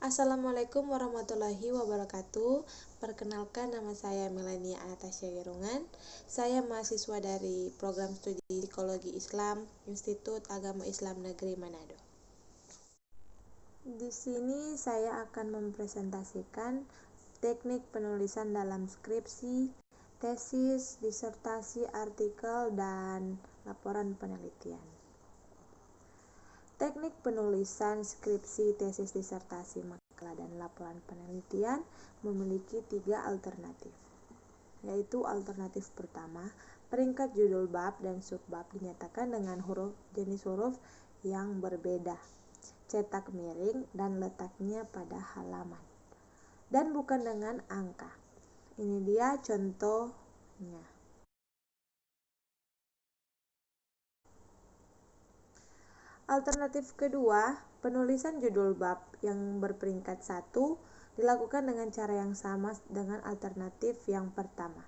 Assalamualaikum warahmatullahi wabarakatuh. Perkenalkan, nama saya Melania Anastasia Gerungan. Saya mahasiswa dari Program Studi Psikologi Islam Institut Agama Islam Negeri Manado. Di sini saya akan mempresentasikan teknik penulisan dalam skripsi, tesis, disertasi, artikel, dan laporan penelitian. Teknik penulisan skripsi, tesis, disertasi, makalah, dan laporan penelitian memiliki 3 alternatif, yaitu alternatif pertama, peringkat judul bab dan subbab dinyatakan dengan jenis huruf yang berbeda, cetak miring, dan letaknya pada halaman, dan bukan dengan angka. Ini dia contohnya. Alternatif kedua, penulisan judul bab yang berperingkat 1 dilakukan dengan cara yang sama dengan alternatif yang pertama,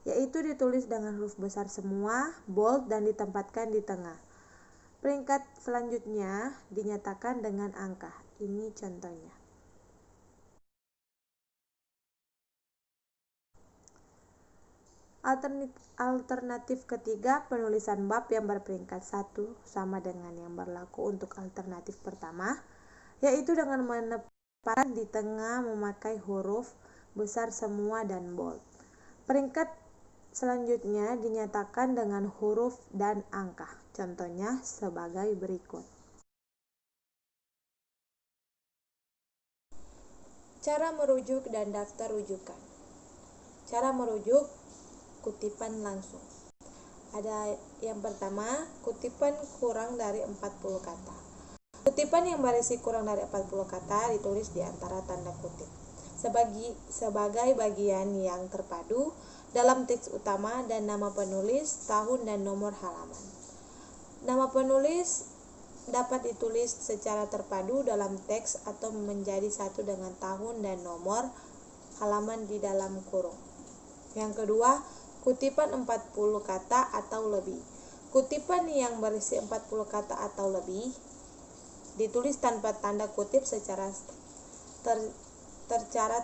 yaitu ditulis dengan huruf besar semua, bold, dan ditempatkan di tengah. Peringkat selanjutnya dinyatakan dengan angka. Ini contohnya. Alternatif ketiga, penulisan bab yang berperingkat 1 sama dengan yang berlaku untuk alternatif pertama, yaitu dengan menempatkan di tengah memakai huruf besar semua dan bold. Peringkat selanjutnya dinyatakan dengan huruf dan angka. Contohnya sebagai berikut. Cara merujuk dan daftar rujukan. Cara merujuk kutipan langsung. Ada yang pertama, kutipan kurang dari 40 kata. Kutipan yang berisi kurang dari 40 kata ditulis di antara tanda kutip sebagai bagian yang terpadu dalam teks utama dan nama penulis, tahun, dan nomor halaman. Nama penulis dapat ditulis secara terpadu dalam teks atau menjadi satu dengan tahun dan nomor halaman di dalam kurung. Yang kedua, kutipan 40 kata atau lebih. Kutipan yang berisi 40 kata atau lebih ditulis tanpa tanda kutip secara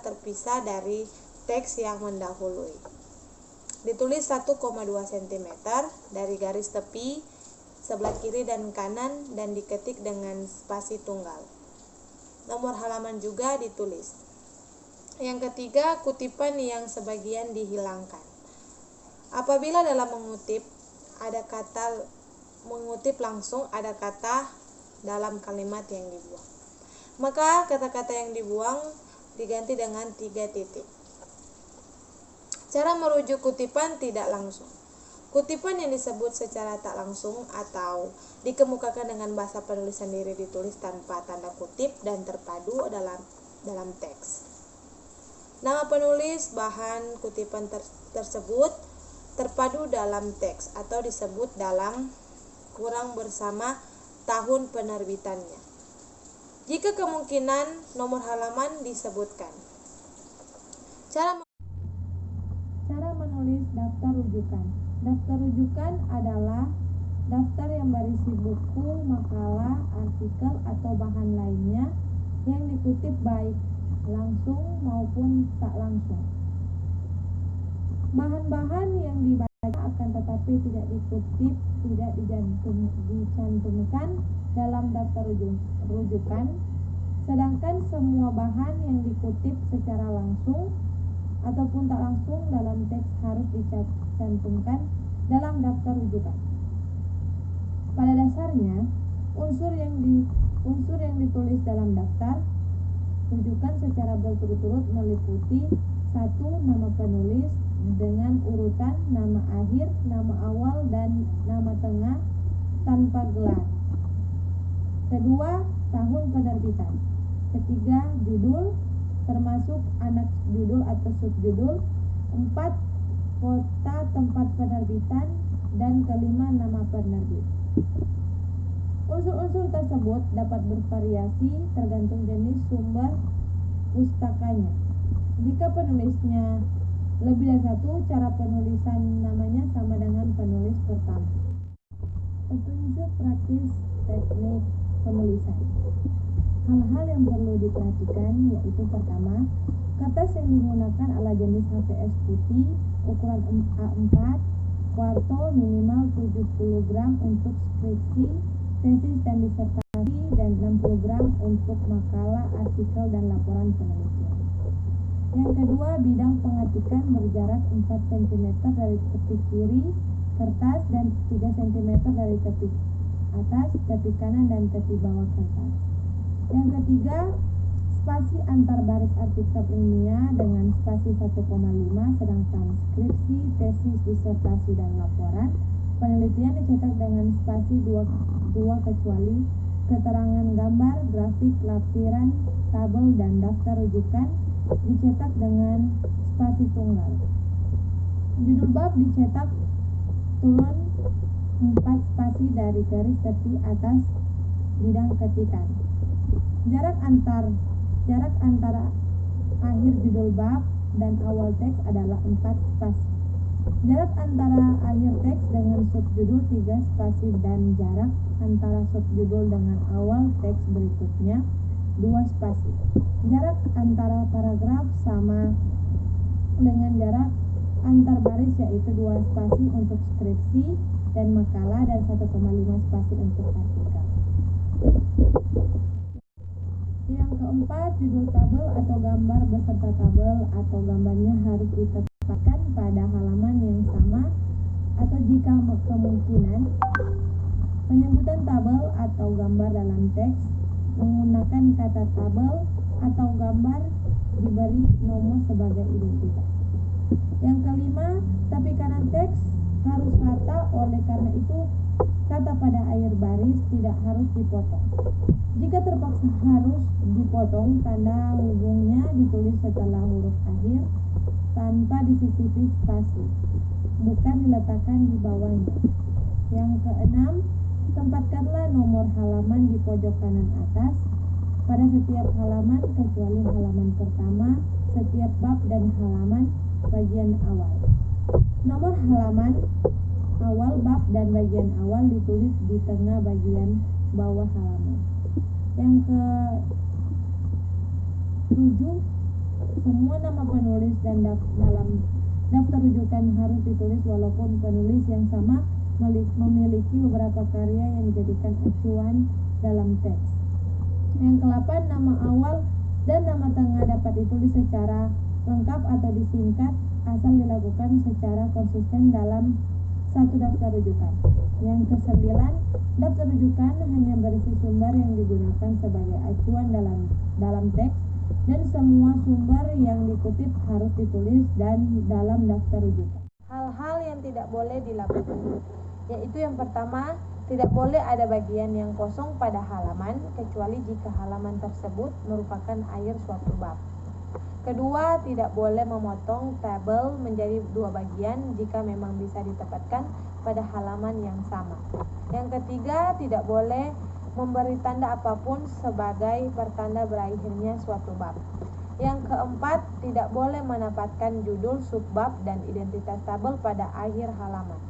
terpisah dari teks yang mendahului. Ditulis 1,2 cm dari garis tepi sebelah kiri dan kanan dan diketik dengan spasi tunggal. Nomor halaman juga ditulis. Yang ketiga, kutipan yang sebagian dihilangkan. Apabila dalam mengutip langsung ada kata dalam kalimat yang dibuang, maka kata-kata yang dibuang diganti dengan 3 titik. Cara merujuk kutipan tidak langsung. Kutipan yang disebut secara tak langsung atau dikemukakan dengan bahasa penulisan diri ditulis tanpa tanda kutip dan terpadu dalam teks. Nama penulis, bahan kutipan tersebut terpadu dalam teks atau disebut dalam kurung bersama tahun penerbitannya. Jika kemungkinan, nomor halaman disebutkan. Cara menulis daftar rujukan. Daftar rujukan adalah daftar yang berisi buku, makalah, artikel, atau bahan lainnya yang dikutip baik langsung maupun tak langsung. Bahan-bahan yang dibaca akan tetapi tidak dikutip tidak dicantumkan dalam daftar rujukan, sedangkan semua bahan yang dikutip secara langsung ataupun tak langsung dalam teks harus dicantumkan dalam daftar rujukan. Pada dasarnya, unsur yang ditulis dalam daftar rujukan secara berturut-turut meliputi 1. Nama penulis dengan urutan nama akhir, nama awal, dan nama tengah tanpa gelar. 2. Tahun penerbitan. 3. Judul termasuk anak judul atau subjudul. 4. Kota tempat penerbitan, dan 5. Nama penerbit. Unsur-unsur tersebut dapat bervariasi tergantung jenis sumber pustakanya. Jika penulisnya lebih dari 1, cara penulisan namanya sama dengan penulis pertama. Petunjuk praktis teknik penulisan. Hal-hal yang perlu diperhatikan yaitu pertama, kertas yang digunakan adalah jenis HVS putih, ukuran A4, kuarto minimal 70 gram untuk skripsi, tesis dan disertasi, dan 60 gram untuk makalah, artikel, dan laporan penelitian. Yang kedua, bidang pengetikan berjarak 4 cm dari tepi kiri kertas dan 3 cm dari tepi atas, tepi kanan, dan tepi bawah kertas. Yang ketiga, spasi antar baris artikel ilmiah dengan spasi 1,5, sedangkan skripsi, tesis, disertasi, dan laporan penelitian dicetak dengan spasi 2 kecuali keterangan gambar, grafik, lampiran, tabel, dan daftar rujukan dicetak dengan spasi tunggal. Judul bab dicetak turun 4 spasi dari garis tepi atas bidang ketikan. Jarak antara akhir judul bab dan awal teks adalah 4 spasi. Jarak antara akhir teks dengan subjudul 3 spasi dan jarak antara subjudul dengan awal teks berikutnya 2 spasi. Jarak antara paragraf sama dengan jarak antar baris yaitu 2 spasi untuk skripsi dan makalah dan 1,5 spasi untuk artikel. Yang keempat, judul tabel atau gambar beserta tabel atau gambarnya harus ditetapkan pada halaman yang sama atau jika kemungkinan penyebutan tabel atau gambar dalam teks menggunakan kata tabel atau gambar diberi nomor sebagai identitas. Yang kelima, tepi kanan teks harus rata, oleh karena itu kata pada akhir baris tidak harus dipotong. Jika terpaksa harus dipotong, tanda hubungnya ditulis setelah huruf akhir tanpa disisipi spasi, bukan diletakkan di bawahnya. Yang keenam, tempatkanlah nomor halaman di pojok kanan atas pada setiap halaman kecuali halaman pertama, setiap bab, dan halaman bagian awal. Nomor halaman awal bab dan bagian awal ditulis di tengah bagian bawah halaman. Yang ke-7, semua nama penulis dan dalam daftar rujukan harus ditulis walaupun penulis yang sama memiliki beberapa karya yang dijadikan acuan dalam teks. Yang ke-8, nama awal dan nama tengah dapat ditulis secara lengkap atau disingkat asal dilakukan secara konsisten dalam satu daftar rujukan. Yang ke-9, daftar rujukan hanya berisi sumber yang digunakan sebagai acuan dalam teks dan semua sumber yang dikutip harus ditulis dalam daftar rujukan. Hal-hal yang tidak boleh dilakukan yaitu yang pertama, tidak boleh ada bagian yang kosong pada halaman kecuali jika halaman tersebut merupakan akhir suatu bab. Kedua, tidak boleh memotong tabel menjadi 2 bagian jika memang bisa ditempatkan pada halaman yang sama. Yang ketiga, tidak boleh memberi tanda apapun sebagai pertanda berakhirnya suatu bab. Yang keempat, tidak boleh menempatkan judul subbab dan identitas tabel pada akhir halaman.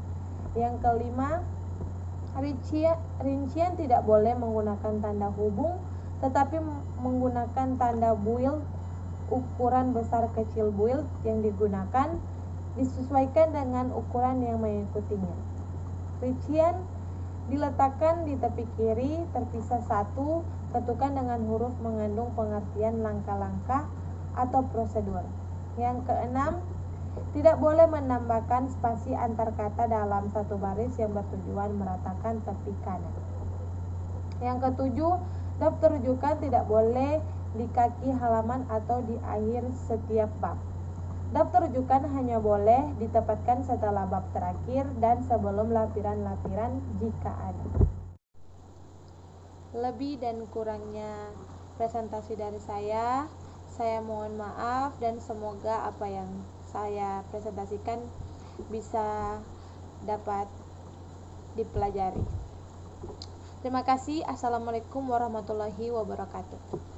Yang kelima, rincian tidak boleh menggunakan tanda hubung, tetapi menggunakan tanda build. Ukuran besar kecil build yang digunakan disesuaikan dengan ukuran yang mengikutinya. Rincian diletakkan di tepi kiri terpisah 1, tentukan dengan huruf mengandung pengertian langkah-langkah atau prosedur. Yang keenam, tidak boleh menambahkan spasi antar kata dalam satu baris yang bertujuan meratakan tepi kanan. Yang ketujuh, daftar rujukan tidak boleh di kaki halaman atau di akhir setiap bab. Daftar rujukan hanya boleh ditempatkan setelah bab terakhir dan sebelum lampiran-lampiran jika ada. Lebih dan kurangnya presentasi dari saya mohon maaf dan semoga apa yang saya presentasikan bisa dapat dipelajari. Terima kasih. Assalamualaikum warahmatullahi wabarakatuh.